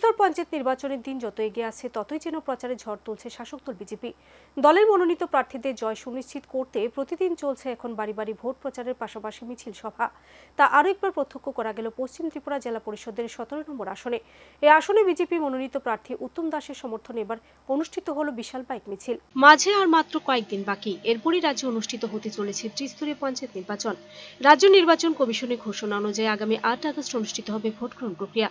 ত্রিস্তর পঞ্চায়েত নির্বাচনের দিন যত এগিয়ে আসছে ততই যেন প্রচারে ঝড় তুলছে শাসক দল বিজেপি। দলের মনোনীত প্রার্থীদের জয় সুনিশ্চিত করতে প্রতিদিন চলছে এখন বাড়ি বাড়ি ভোট প্রচারের পাশাপাশি মিছিল সভা। তা আরও একবার প্রত্যক্ষ করা গেল পশ্চিম ত্রিপুরা জেলা পরিষদের 17 নম্বর আসনে। এই আসনে বিজেপি মনোনীত প্রার্থী উত্তম দাসের সমর্থনে এবার অনুষ্ঠিত হলো বিশাল বাইক মিছিল। মাঝে আর মাত্র কয়েকদিন বাকি, এরপরই রাজ্যে অনুষ্ঠিত হতে চলেছে ত্রিস্তরীয় পঞ্চায়েত নির্বাচন। রাজ্য নির্বাচন কমিশনের ঘোষণা অনুযায়ী আগামী 8 আগস্ট অনুষ্ঠিত হবে ভোট গ্রহণ প্রক্রিয়া।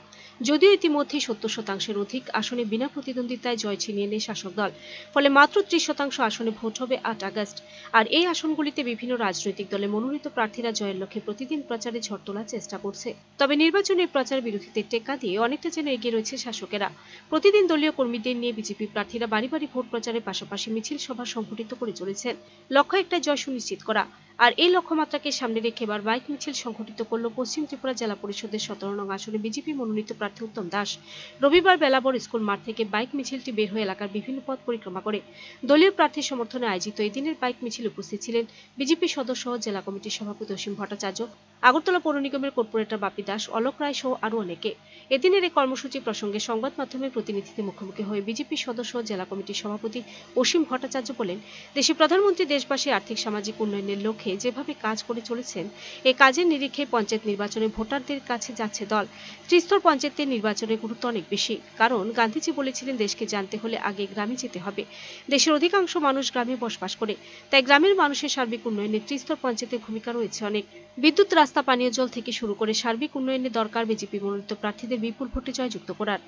যদিও ইতিমধ্যে 70% অধিক আসনে বিনা প্রতিদ্বন্দ্বিতায় জয় ছিনিয়ে নেয় শাসক দল, ফলে মাত্র 30% আসনে ভোট হবে 8 আগস্ট। আর এই আসনগুলিতে বিভিন্ন রাজনৈতিক দলের মনোনীত প্রার্থীরা জয়ের লক্ষ্যে প্রতিদিন প্রচারে ঝড় তোলার চেষ্টা করছে। তবে নির্বাচনের প্রচার বিরোধীদের টেক্কা দিয়ে অনেকটা যেন এগিয়ে রয়েছে শাসকেরা। প্রতিদিন দলীয় কর্মীদের নিয়ে বিজেপি প্রার্থীরা বাড়ি বাড়ি ভোট প্রচারের পাশাপাশি মিছিল সভা সংঘটিত করে চলেছেন। লক্ষ্য একটা জয় সুনিশ্চিত করা। আর এই লক্ষ্যমাত্রাকে সামনে রেখে এবার বাইক মিছিল সংঘটিত করল পশ্চিম ত্রিপুরা জেলা পরিষদের 17 নং আসনে বিজেপি মনোনীত প্রার্থী উত্তম দাস। রবিবার বেলাবর স্কুল মাঠ থেকে বাইক মিছিলটি বের হয়ে এলাকার বিভিন্ন পথ পরিক্রমা করে দলীয় প্রার্থীর সমর্থনে আয়োজিত এই দিনের বাইক মিছিল উপস্থিত ছিলেন বিজেপি সদস্য জেলা কমিটির সভাপতি অসীম ভট্টাচার্য, আগরতলা পৌর নিগমের কর্পোরেটর বাপি দাস, অলোক রায় সহ আরও অনেকে। এদিনের এই কর্মসূচি প্রসঙ্গে সংবাদ মাধ্যমের প্রতিনিধিদের মুখোমুখি হয়ে বিজেপি সদস্য জেলা কমিটির সভাপতি অসীম ভট্টাচার্য বলেন, দেশের প্রধানমন্ত্রী দেশবাসীর আর্থিক সামাজিক উন্নয়নের লক্ষ্যে যেভাবে কাজ করে চলেছেন, এই কাজের নিরিখে পঞ্চায়েত নির্বাচনে ভোটারদের কাছে যাচ্ছে দল। ত্রিস্তর পঞ্চায়েতের নির্বাচনের গুরুত্ব অনেক বেশি, কারণ গান্ধীজি বলেছিলেন দেশকে জানতে হলে আগে গ্রামে যেতে হবে। দেশের অধিকাংশ মানুষ গ্রামে বসবাস করে, তাই গ্রামের মানুষের সার্বিক উন্নয়নে ত্রিস্তর পঞ্চায়েতের ভূমিকা রয়েছে অনেক। বিদ্যুৎ, রাস্তা, পানীয় জল থেকে শুরু করে সার্বিক উন্নয়নে দরকার বিজেপি মনোনীত প্রার্থীদের বিপুল ভোটে জয়যুক্ত করার।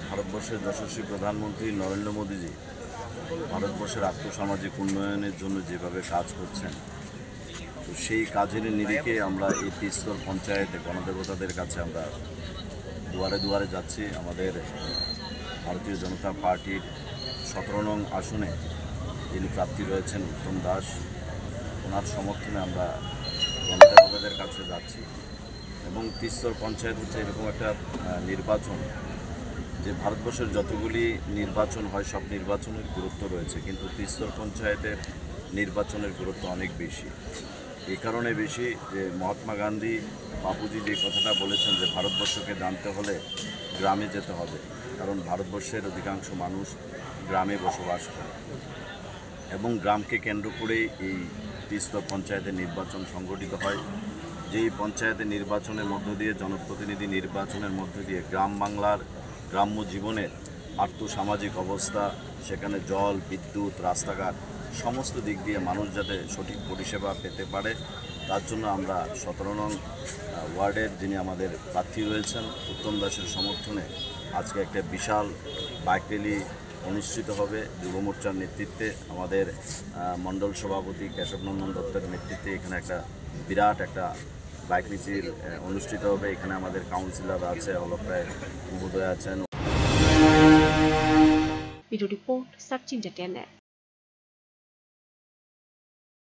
ভারতবর্ষের যশস্বী প্রধানমন্ত্রী নরেন্দ্র মোদীজি ভারতবর্ষের আর্থসামাজিক উন্নয়নের জন্য যেভাবে কাজ করছেন, তো সেই কাজের নিরিখে আমরা এই ত্রিস্তর পঞ্চায়েতে গণদেবতাদের কাছে আমরা দুয়ারে দুয়ারে যাচ্ছি। আমাদের ভারতীয় জনতা পার্টির 17 নং আসনে যিনি প্রার্থী রয়েছেন উত্তম দাস, ওনার সমর্থনে আমরা গণদেবতাদের কাছে যাচ্ছি। এবং ত্রিস্তর পঞ্চায়েত হচ্ছে এরকম একটা নির্বাচন যে ভারতবর্ষের যতগুলি নির্বাচন হয় সব নির্বাচনের গুরুত্ব রয়েছে, কিন্তু ত্রিস্তর পঞ্চায়েতের নির্বাচনের গুরুত্ব অনেক বেশি। এই কারণে বেশি যে মহাত্মা গান্ধী বাপুজি যে কথাটা বলেছেন যে ভারতবর্ষকে জানতে হলে গ্রামে যেতে হবে, কারণ ভারতবর্ষের অধিকাংশ মানুষ গ্রামে বসবাস করে এবং গ্রামকে কেন্দ্র করেই এই ত্রিস্তর পঞ্চায়েতের নির্বাচন সংগঠিত হয়। যেই পঞ্চায়েতের নির্বাচনের মধ্য দিয়ে, জনপ্রতিনিধি নির্বাচনের মধ্য দিয়ে গ্রাম বাংলার গ্রাম্য জীবনের আর্থসামাজিক অবস্থা, সেখানে জল, বিদ্যুৎ, রাস্তাঘাট সমস্ত দিক দিয়ে মানুষ যাতে সঠিক পরিষেবা পেতে পারে, তার জন্য আমরা 17 নং ওয়ার্ডের যিনি আমাদের প্রার্থী রয়েছেন উত্তম দাসের সমর্থনে আজকে একটা বিশাল বাইক র্যালি অনুষ্ঠিত হবে। যুব মোর্চার নেতৃত্বে আমাদের মণ্ডল সভাপতি কেশবনন্দন দত্তের নেতৃত্বে এখানে একটা বিরাট একটা বাইক মিছিল অনুষ্ঠিত হবে। এখানে আমাদের কাউন্সিলর আছে, অলোক রায় মহোদয় আছেন। Report search India.